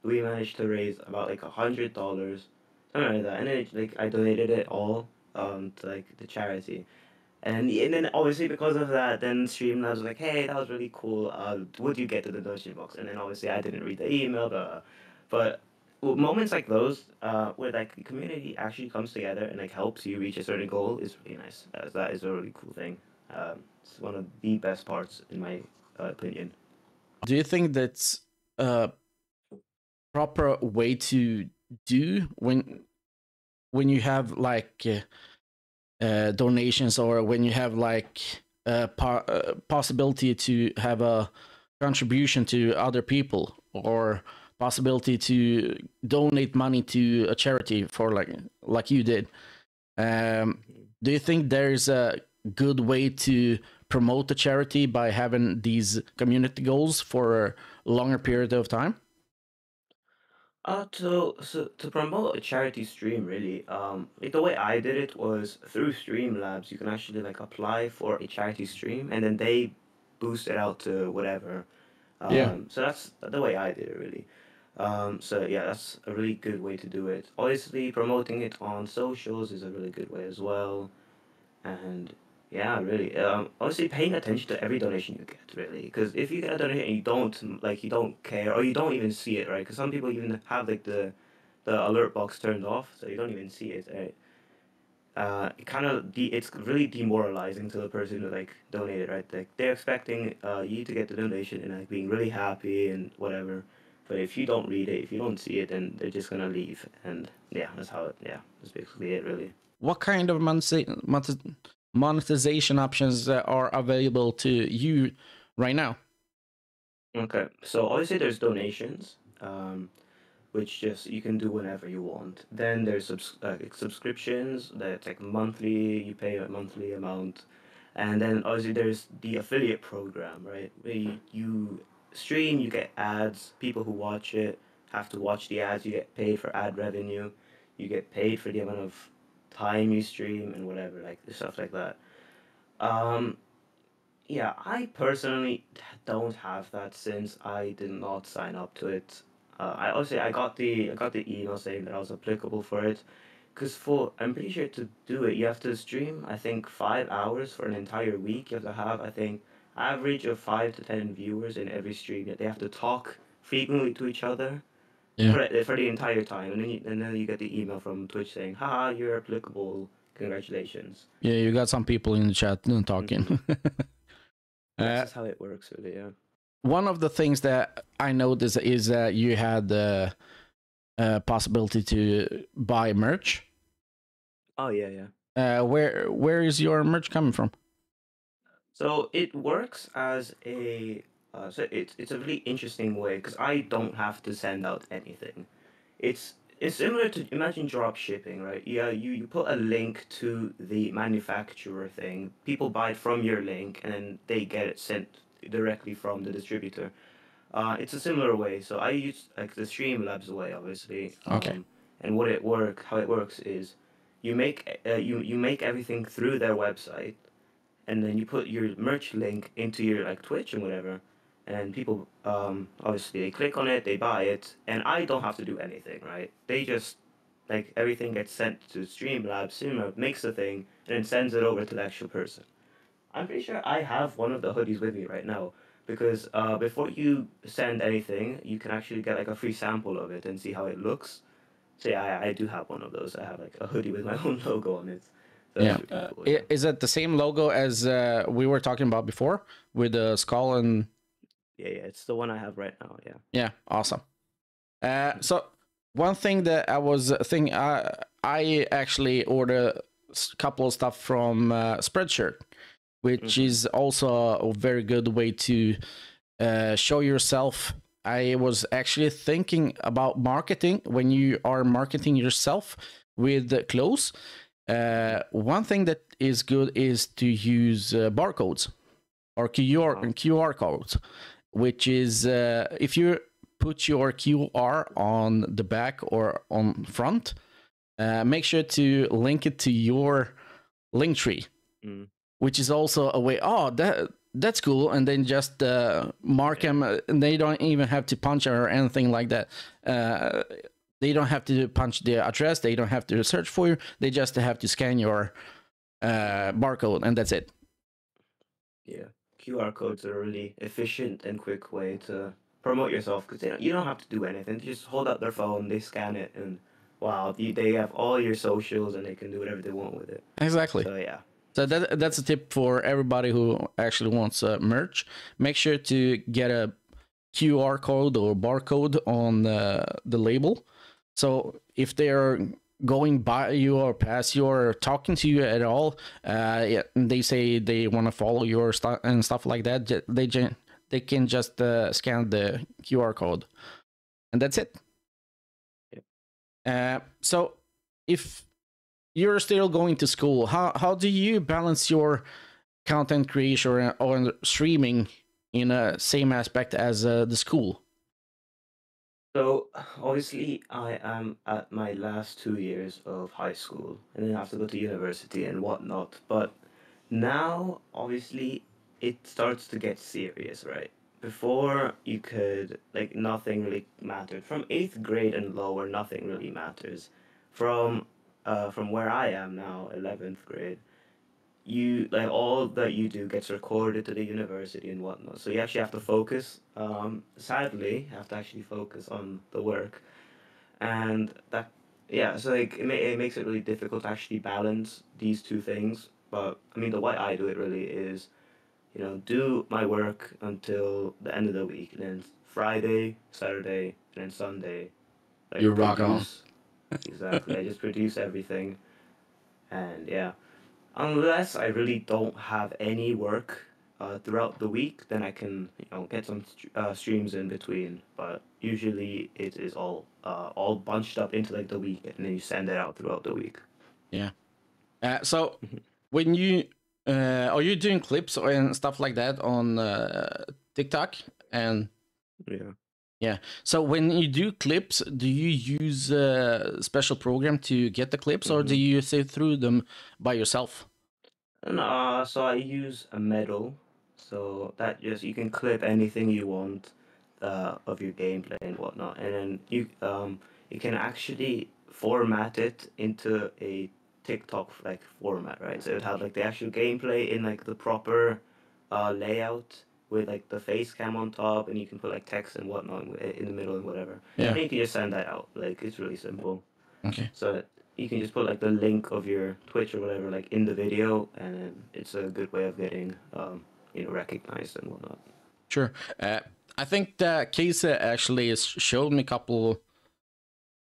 [SPEAKER 2] we managed to raise about like $100, something like that, and then like I donated it all to like the charity. And then obviously because of that, then Streamlabs was like, hey, that was really cool. Would you get to the donation box? And then obviously I didn't read the email, but moments like those, where like the community actually comes together and like helps you reach a certain goal is really nice. That is a really cool thing. It's one of the best parts in my opinion.
[SPEAKER 1] Do you think that's a proper way to do when you have like donations, or when you have like possibility to have a contribution to other people, or possibility to donate money to a charity for like you did? Do you think there's a good way to promote the charity by having these community goals for a longer period of time?
[SPEAKER 2] To promote a charity stream, really, like the way I did it was through Streamlabs. You can actually like apply for a charity stream, and then they boost it out to whatever.
[SPEAKER 1] Yeah.
[SPEAKER 2] So that's the way I did it, really. So yeah, that's a really good way to do it. Obviously, promoting it on socials is a really good way as well. And yeah, really, honestly, paying attention to every donation you get, really, because if you get a donation and you don't care, or you don't even see it, right? Because some people even have like the alert box turned off, so you don't even see it, right? It's really demoralizing to the person who like donated, right? Like they're expecting you to get the donation and like being really happy and whatever, but if you don't read it, if you don't see it, then they're just gonna leave, and yeah, that's basically it, really.
[SPEAKER 1] What kind of monetization options are available to you right now?
[SPEAKER 2] Okay, so obviously there's donations, which just you can do whenever you want. Then there's subscriptions that's like monthly, you pay a monthly amount, and then obviously there's the affiliate program, right? Where you stream, you get ads. People who watch it have to watch the ads. You get paid for ad revenue. You get paid for the amount of time you stream and whatever, like stuff like that. Um, yeah, I personally don't have that since I did not sign up to it. I also I got the email saying that I was applicable for it, because for I'm pretty sure to do it you have to stream I think 5 hours for an entire week. You have to have I think average of 5 to 10 viewers in every stream. They have to talk frequently to each other
[SPEAKER 1] Yeah.
[SPEAKER 2] for the entire time, and then you get the email from Twitch saying, "Haha, you're applicable. Congratulations."
[SPEAKER 1] Yeah, you got some people in the chat
[SPEAKER 2] Hmm.
[SPEAKER 1] talking.
[SPEAKER 2] That's
[SPEAKER 1] uh,
[SPEAKER 2] just how it works, really. Yeah.
[SPEAKER 1] One of the things that I noticed is that you had the possibility to buy merch.
[SPEAKER 2] Oh yeah, yeah.
[SPEAKER 1] Where is your merch coming from?
[SPEAKER 2] So it works as a so it's a really interesting way because I don't have to send out anything. It's similar to imagine drop shipping, right? Yeah, you put a link to the manufacturer thing. People buy it from your link and then they get it sent directly from the distributor. It's a similar way. So I use like the Streamlabs way, obviously.
[SPEAKER 1] Okay.
[SPEAKER 2] And how it works is you make everything through their website, and then you put your merch link into your like Twitch and whatever, and people obviously they click on it, they buy it, and I don't have to do anything, right? They just like everything gets sent to Streamlabs, Streamlabs makes the thing and then sends it over to the actual person. I'm pretty sure I have one of the hoodies with me right now because before you send anything, you can actually get like a free sample of it and see how it looks. So yeah, I do have one of those. I have like a hoodie with my own logo on it. So that's
[SPEAKER 1] Yeah.
[SPEAKER 2] pretty cool. Yeah.
[SPEAKER 1] Is it the same logo as we were talking about before with the skull and?
[SPEAKER 2] Yeah, yeah, it's the one I have right now. Yeah.
[SPEAKER 1] Yeah, awesome. So one thing that I was thinking, I actually ordered a couple of stuff from Spreadshirt, which
[SPEAKER 2] Mm-hmm.
[SPEAKER 1] is also a very good way to show yourself. I was actually thinking about marketing when you are marketing yourself with clothes. One thing that is good is to use barcodes or
[SPEAKER 2] Oh.
[SPEAKER 1] QR codes, which is if you put your QR on the back or on front, make sure to link it to your link tree,
[SPEAKER 2] Mm.
[SPEAKER 1] which is also a way. Oh, that's cool, and then just mark
[SPEAKER 2] Yeah.
[SPEAKER 1] them. And they don't even have to punch or anything like that. They don't have to punch the address. They don't have to search for you. They just have to scan your barcode, and that's it.
[SPEAKER 2] Yeah. QR codes are a really efficient and quick way to promote yourself because you don't have to do anything. They just hold out their phone, they scan it, and wow, they have all your socials and they can do whatever they want with it.
[SPEAKER 1] Exactly.
[SPEAKER 2] So yeah.
[SPEAKER 1] So that's a tip for everybody who actually wants merch. Make sure to get a QR code or barcode on the label. So if they're going by you or past you or talking to you at all, yeah, they say they want to follow your stuff and stuff like that, they can just scan the QR code, and that's it.
[SPEAKER 2] Yep.
[SPEAKER 1] So if you're still going to school, how do you balance your content creation or streaming in a same aspect as the school?
[SPEAKER 2] So obviously I am at my last 2 years of high school and then I have to go to university and whatnot. But now obviously it starts to get serious, right? Before you could like nothing really mattered. From eighth grade and lower, nothing really matters. From where I am now, 11th grade, you like all that you do gets recorded to the university and whatnot. So you actually have to focus. Sadly, you have to actually focus on the work, and that yeah. So like it makes it really difficult to actually balance these two things. But I mean, the way I do it really is, do my work until the end of the week, and then Friday, Saturday, and then Sunday,
[SPEAKER 1] You
[SPEAKER 2] like
[SPEAKER 1] rock on.
[SPEAKER 2] produce. Exactly, I just produce everything, and yeah. Unless I really don't have any work throughout the week, then I can get some streams in between. But usually it is all bunched up into like the week, and then you send it out throughout the week.
[SPEAKER 1] Yeah. So when you are you doing clips and stuff like that on TikTok and?
[SPEAKER 2] Yeah.
[SPEAKER 1] Yeah. So when you do clips, do you use a special program to get the clips, or do
[SPEAKER 2] Mm-hmm.
[SPEAKER 1] you sift through them by yourself?
[SPEAKER 2] And so I use a medal, so that just you can clip anything you want of your gameplay and whatnot, and then you can actually format it into a TikTok like format, right? So it would have like the actual gameplay in like the proper layout with like the face cam on top, and you can put like text and whatnot in the middle and whatever.
[SPEAKER 1] Yeah.
[SPEAKER 2] And you can just send that out. Like it's really simple.
[SPEAKER 1] Okay.
[SPEAKER 2] So you can just put like the link of your Twitch or whatever like in the video, and then it's a good way of getting recognized and whatnot.
[SPEAKER 1] Sure. I think that Casey actually showed me a couple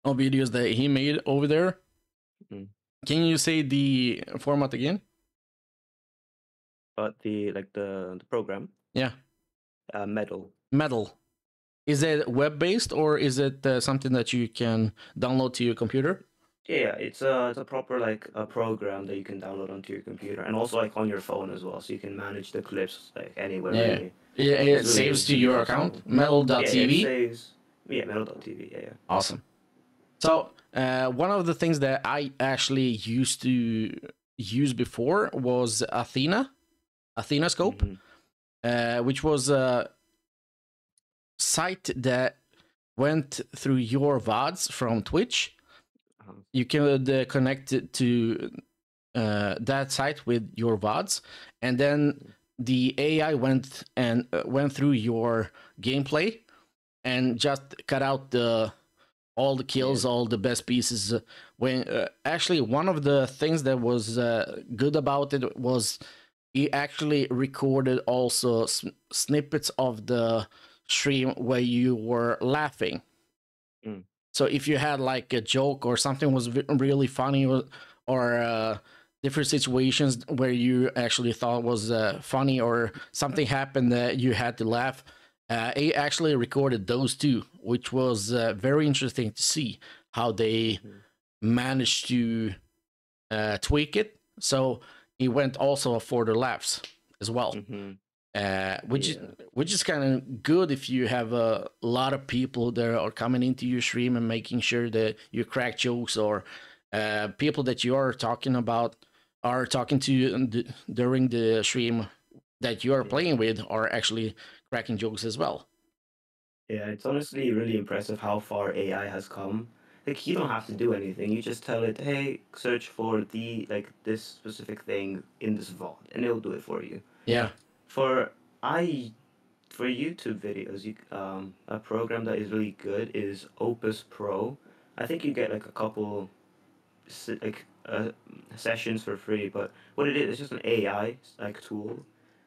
[SPEAKER 1] of videos that he made over there.
[SPEAKER 2] Mm.
[SPEAKER 1] Can you say the format again?
[SPEAKER 2] But the program,
[SPEAKER 1] Yeah.
[SPEAKER 2] Metal.
[SPEAKER 1] Metal. Is it web based, or is it something that you can download to your computer?
[SPEAKER 2] Yeah, it's a proper like a program that you can download onto your computer and also like on your phone as well, so you can manage the clips like anywhere
[SPEAKER 1] Yeah.
[SPEAKER 2] really.
[SPEAKER 1] It
[SPEAKER 2] It's really
[SPEAKER 1] saves to your account,
[SPEAKER 2] yeah, it
[SPEAKER 1] metal.tv.
[SPEAKER 2] saves. Yeah, Metal.tv. Yeah, yeah.
[SPEAKER 1] Awesome. So one of the things that I actually used to use before was Athena Scope, which was a site that went through your VODs from Twitch.
[SPEAKER 2] Uh-huh.
[SPEAKER 1] You could connect it to that site with your VODs, and then the AI went through your gameplay and just cut out all the kills,
[SPEAKER 2] Yeah.
[SPEAKER 1] all the best pieces. When actually one of the things that was good about it was he actually recorded also snippets of the stream where you were laughing.
[SPEAKER 2] Mm.
[SPEAKER 1] So if you had like a joke or something was really funny, or different situations where you actually thought was funny, or something happened that you had to laugh, he actually recorded those too, which was very interesting to see how they
[SPEAKER 2] Mm-hmm.
[SPEAKER 1] managed to tweak it. So he went also for the laughs as well.
[SPEAKER 2] Mm-hmm.
[SPEAKER 1] Which is
[SPEAKER 2] Yeah.
[SPEAKER 1] which is kind of good if you have a lot of people that are coming into your stream and making sure that you crack jokes, or people that you are talking about are talking to you during the stream that you are
[SPEAKER 2] Yeah.
[SPEAKER 1] playing with are actually cracking jokes as well.
[SPEAKER 2] Yeah, it's honestly really impressive how far AI has come. Like you don't have to do anything. You just tell it, "Hey, search for the like this specific thing in this vault," and it'll do it for you.
[SPEAKER 1] Yeah.
[SPEAKER 2] For I for YouTube videos, a program that is really good is Opus Pro. I think you get like a couple sessions for free, but what it is, it's just an AI like tool,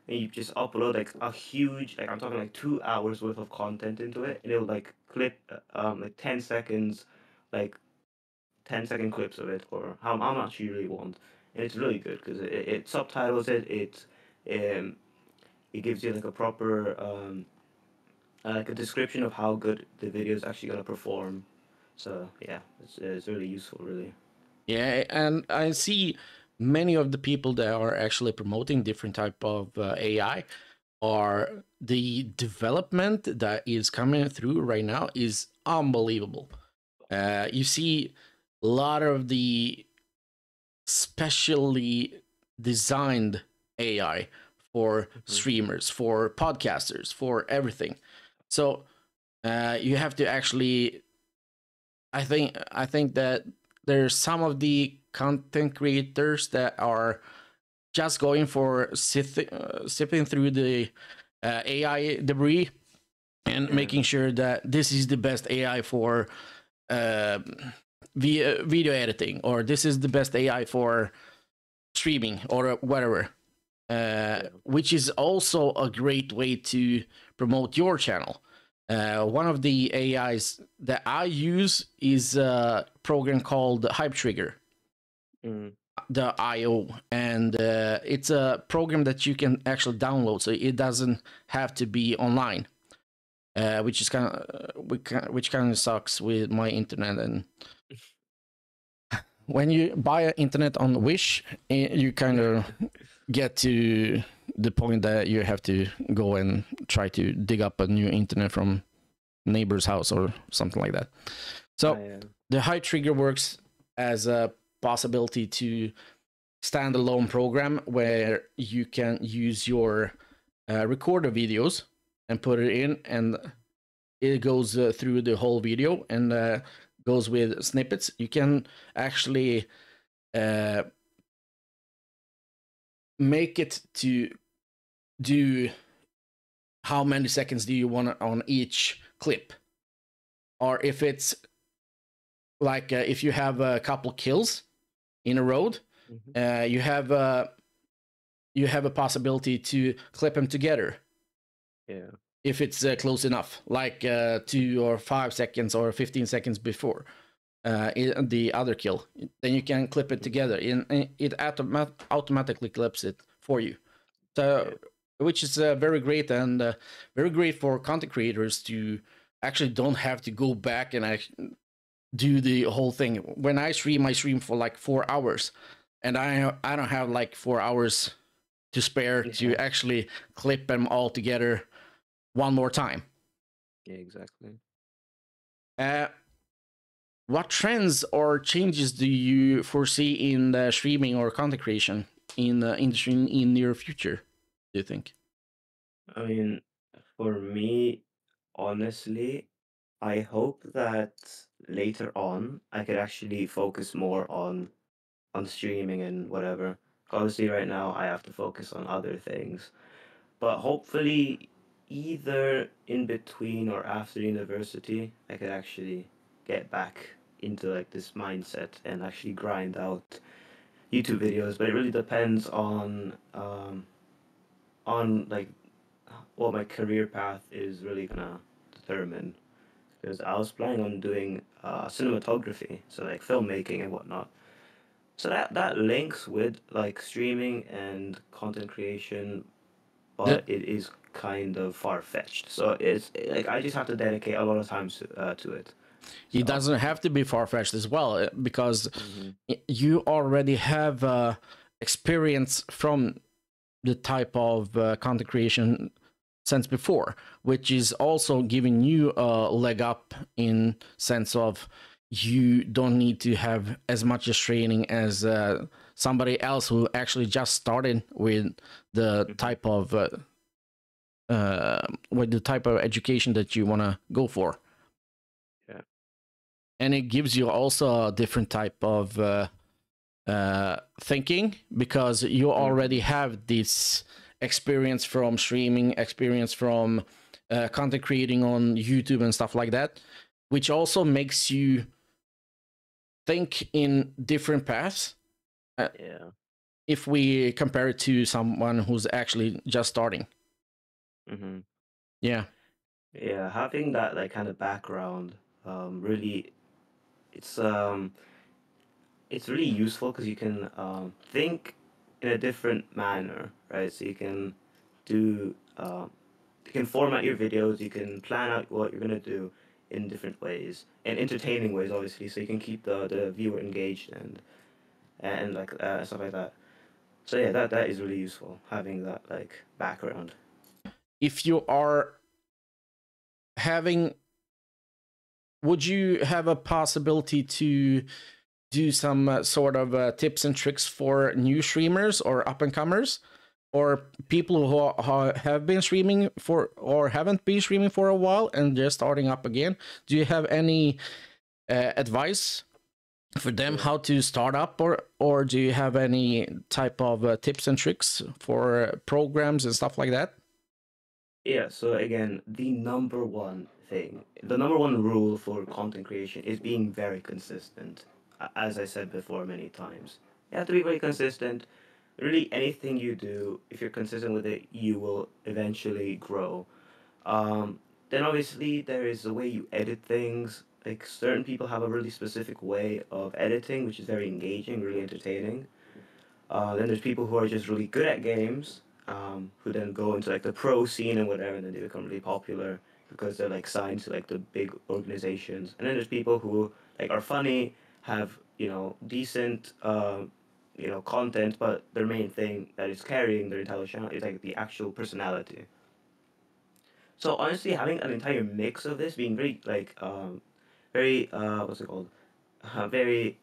[SPEAKER 2] and you just upload like a huge like I'm talking like 2 hours worth of content into it, and it'll like clip like 10 seconds, like 10-second clips of it, or how much you really want, and it's really good because it subtitles it, um it gives you like a proper like a description of how good the video is actually gonna perform. So yeah, it's really useful, really.
[SPEAKER 1] Yeah, and I see many of the people that are actually promoting different type of AI, are the development that is coming through right now is unbelievable. You see a lot of the specially designed AI for
[SPEAKER 2] Mhm.
[SPEAKER 1] streamers, for podcasters, for everything. So you have to actually. I think that there's some of the content creators that are just going for sifting through the AI debris and
[SPEAKER 2] Yeah.
[SPEAKER 1] making sure that this is the best AI for uh, video editing, or this is the best AI for streaming, or whatever.
[SPEAKER 2] Yeah.
[SPEAKER 1] Which is also a great way to promote your channel. One of the AIs that I use is a program called Hype Trigger,
[SPEAKER 2] Mm.
[SPEAKER 1] the IO, and it's a program that you can actually download, so it doesn't have to be online, which is which kind of sucks with my internet. And when you buy internet on Wish, you kind of get to the point that you have to go and try to dig up a new internet from neighbor's house or something like that. So the high trigger works as a possibility to standalone program where you can use your recorder videos and put it in, and it goes through the whole video and goes with snippets. You can actually make it to do how many seconds do you want on each clip, or if it's like if you have a couple kills in a row, you have a possibility to clip them together.
[SPEAKER 2] Yeah.
[SPEAKER 1] If it's close enough, like 2 or 5 seconds or 15 seconds before the other kill, then you can clip it together. It automatically clips it for you. So, which is very great, and very great for content creators to actually don't have to go back and do the whole thing. When I stream for like 4 hours, and I don't have like 4 hours to spare to actually clip them all together one more time.
[SPEAKER 2] Yeah, exactly.
[SPEAKER 1] What trends or changes do you foresee in the streaming or content creation in the industry in near future, do you think?
[SPEAKER 2] I mean, for me, honestly, I hope that later on I could actually focus more on streaming and whatever. Obviously, right now I have to focus on other things, but hopefully, either in between or after university, I could actually get back into like this mindset and actually grind out YouTube videos. But it really depends on like what my career path is really gonna determine. Because I was planning on doing cinematography, so like filmmaking and whatnot. So that links with like streaming and content creation, but it is kind of far fetched. So it's like I just have to dedicate a lot of time to it.
[SPEAKER 1] It doesn't have to be far-fetched as well, because you already have experience from the type of content creation since before, which is also giving you a leg up in sense of you don't need to have as much as training as somebody else who actually just started with the type of education that you want to go for.
[SPEAKER 2] Yeah.
[SPEAKER 1] And it gives you also a different type of thinking, because you already have this experience from streaming, experience from content creating on YouTube and stuff like that, which also makes you think in different paths. If we compare it to someone who's actually just starting. Yeah.
[SPEAKER 2] Yeah, having that like kind of background, really, it's really useful because you can think in a different manner, right? So you can do you can format your videos, you can plan out what you're gonna do in different ways, and entertaining ways, obviously, so you can keep the viewer engaged and like stuff like that. So yeah, that is really useful having that like background.
[SPEAKER 1] If you are having, would you have a possibility to do some sort of tips and tricks for new streamers or up and comers, or people who have been streaming for or haven't been streaming for a while and they're starting up again? Do you have any advice for them how to start up, or do you have any type of tips and tricks for programs and stuff like that?
[SPEAKER 2] Yeah, so again, the number one thing, the number one rule for content creation is being very consistent. As I said before many times, you have to be very consistent. Really, anything you do, if you're consistent with it, you will eventually grow. Then obviously there is a way you edit things. Like certain people have a really specific way of editing, which is very engaging, really entertaining. Then there's people who are just really good at games, who then go into like the pro scene and whatever, and then they become really popular because they're like signed to like the big organizations. And then there's people who like are funny, have decent content, but their main thing that is carrying their entire channel is like the actual personality. So honestly, having an entire mix of this being very like very what's it called? Very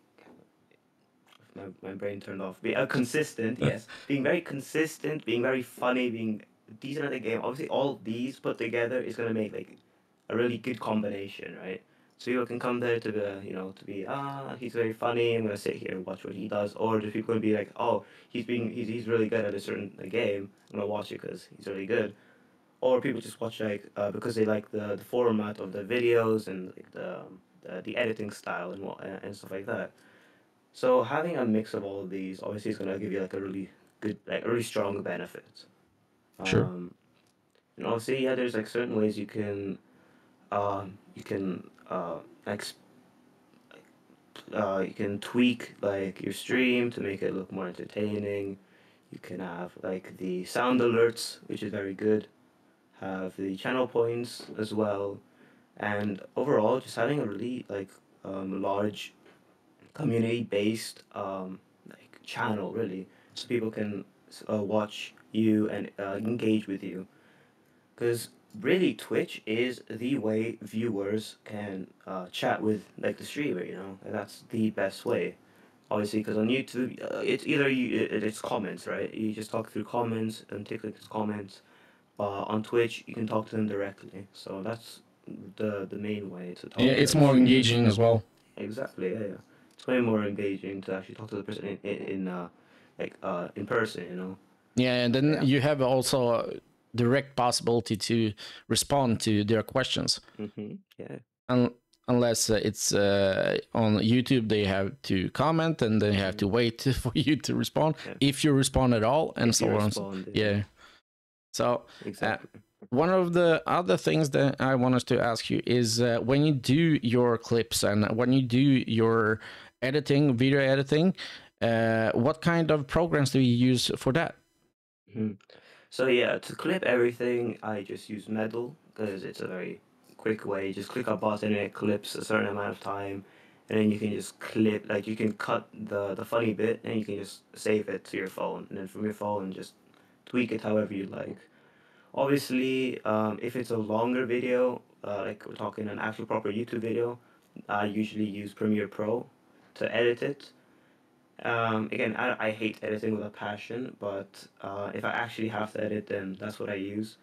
[SPEAKER 2] my brain turned off. Be consistent, yes. Being very consistent, being very funny, being decent at the game. Obviously, all these put together is gonna make like a really good combination, right? So people can come there to be, he's very funny. I'm gonna sit here and watch what he does. Or there's people gonna be like, oh, he's really good at a certain game. I'm gonna watch it because he's really good. Or people just watch like because they like the format of the videos and like the editing style and stuff like that. So having a mix of all of these obviously is gonna give you like a really good, like a really strong benefit.
[SPEAKER 1] Sure.
[SPEAKER 2] Um, and obviously, yeah, there's like certain ways you can like you can tweak like your stream to make it look more entertaining. You can have like the sound alerts, which is very good. Have the channel points as well, and overall, just having a really like large community-based like channel really, so people can watch you and engage with you. Because really, Twitch is the way viewers can chat with like the streamer. And that's the best way. Obviously, because on YouTube, it's either it's comments, right? You just talk through comments and take like comments. On Twitch, you can talk to them directly. So that's the main way to
[SPEAKER 1] Yeah,
[SPEAKER 2] talk to
[SPEAKER 1] it's
[SPEAKER 2] them.
[SPEAKER 1] more engaging as well.
[SPEAKER 2] Exactly. Yeah, yeah. It's way more engaging to actually talk to the person in person.
[SPEAKER 1] Yeah, and then
[SPEAKER 2] Yeah.
[SPEAKER 1] you have also a direct possibility to respond to their questions.
[SPEAKER 2] Yeah.
[SPEAKER 1] Un- unless it's on YouTube, they have to comment and they have to wait for you to respond,
[SPEAKER 2] Yeah.
[SPEAKER 1] if you respond at all, and
[SPEAKER 2] If you
[SPEAKER 1] so on.
[SPEAKER 2] respond,
[SPEAKER 1] Yeah. So
[SPEAKER 2] exactly.
[SPEAKER 1] one of the other things that I wanted to ask you is when you do your clips and when you do your editing, video editing, what kind of programs do you use for that?
[SPEAKER 2] Mhm. So yeah, to clip everything, I just use Metal because it's a very quick way. Just click a button and it clips a certain amount of time, and then you can just clip, like you can cut the funny bit, and you can just save it to your phone, and then from your phone just tweak it however you like. Obviously, if it's a longer video, like we're talking an actual proper YouTube video, I usually use Premiere Pro to edit it. Again, I hate editing with a passion, but if I actually have to edit, then that's what I use.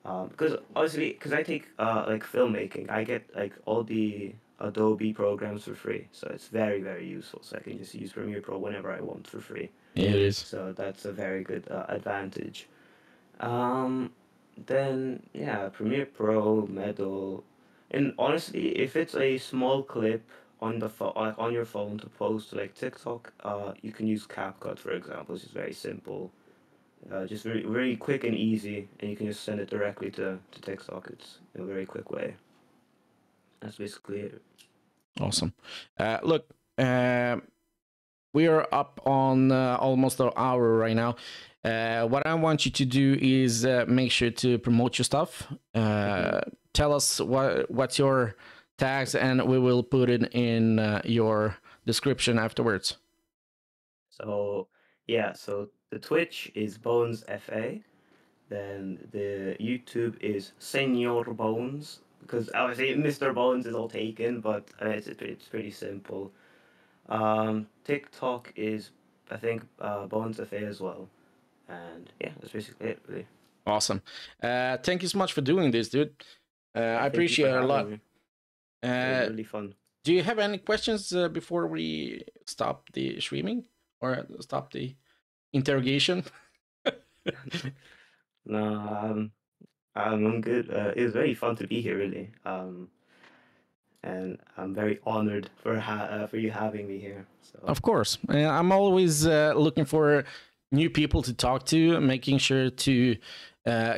[SPEAKER 2] Because obviously, because I take like filmmaking, I get like all the Adobe programs for free, so it's very very useful. So I can just use Premiere Pro whenever I want for free.
[SPEAKER 1] It is.
[SPEAKER 2] So that's a very good advantage. Um, then yeah, Premiere Pro, Metal, and honestly, if it's a small clip on the on your phone to post to like TikTok, you can use CapCut for example. It's just very simple, just very very quick and easy, and you can just send it directly to TikTok. It's a very quick way. That's basically it.
[SPEAKER 1] Awesome. Look, we are up on almost an hour right now. What I want you to do is make sure to promote your stuff. Tell us what's your tags, and we will put it in your description afterwards.
[SPEAKER 2] So yeah, so the Twitch is BonesFA. Then the YouTube is Senor Bones because obviously Mr. Bones is all taken, but it's pretty simple. TikTok is I think Bones FA as well, and yeah, that's basically it really.
[SPEAKER 1] Awesome. Thank you so much for doing this, dude.
[SPEAKER 2] Yeah,
[SPEAKER 1] I
[SPEAKER 2] thank you
[SPEAKER 1] appreciate
[SPEAKER 2] for
[SPEAKER 1] it a
[SPEAKER 2] having
[SPEAKER 1] lot.
[SPEAKER 2] me. It was really fun.
[SPEAKER 1] Do you have any questions before we stop the streaming or stop the interrogation?
[SPEAKER 2] No, I'm good. It was very fun to be here, really. And I'm very honored for you having me here. So
[SPEAKER 1] Of course. I'm always looking for new people to talk to, making sure to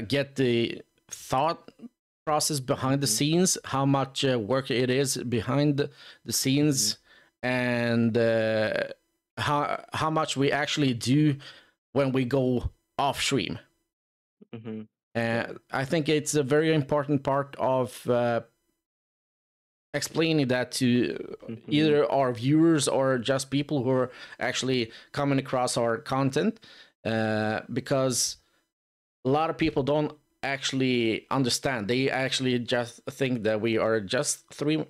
[SPEAKER 1] get the thought process behind the scenes, how much work it is behind the scenes, and how much we actually do when we go off stream.
[SPEAKER 2] mm-hmm.
[SPEAKER 1] I think it's a very important part of explaining that to either our viewers or just people who are actually coming across our content, because a lot of people don't actually understand. They actually just think that we are just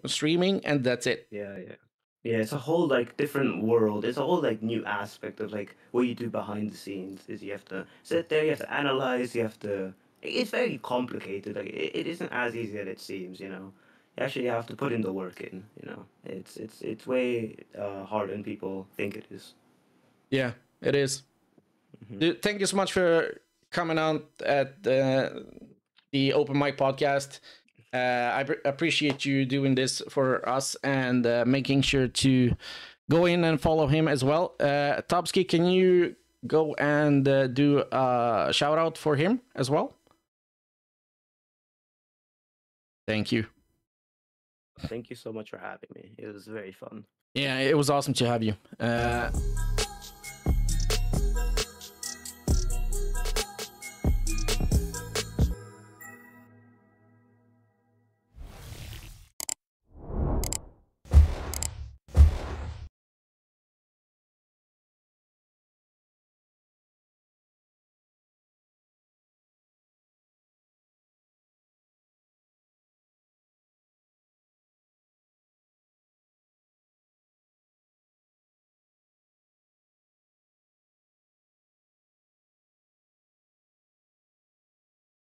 [SPEAKER 1] streaming and that's it.
[SPEAKER 2] Yeah, yeah. Yeah, it's a whole like different world. It's a whole like new aspect of like what you do behind the scenes. Is you have to sit there, you have to analyze, you have to. It's very complicated. Like it isn't as easy as it seems. You know, you actually have to put in the work in. You know, it's way harder than people think it is.
[SPEAKER 1] Yeah, it is. Dude, thank you so much for coming out at the Open Mic podcast. I appreciate you doing this for us and making sure to go in and follow him as well. Topsky, can you go and do a shout out for him as well? Thank you.
[SPEAKER 2] Thank you so much for having me. It was very fun.
[SPEAKER 1] Yeah, it was awesome to have you.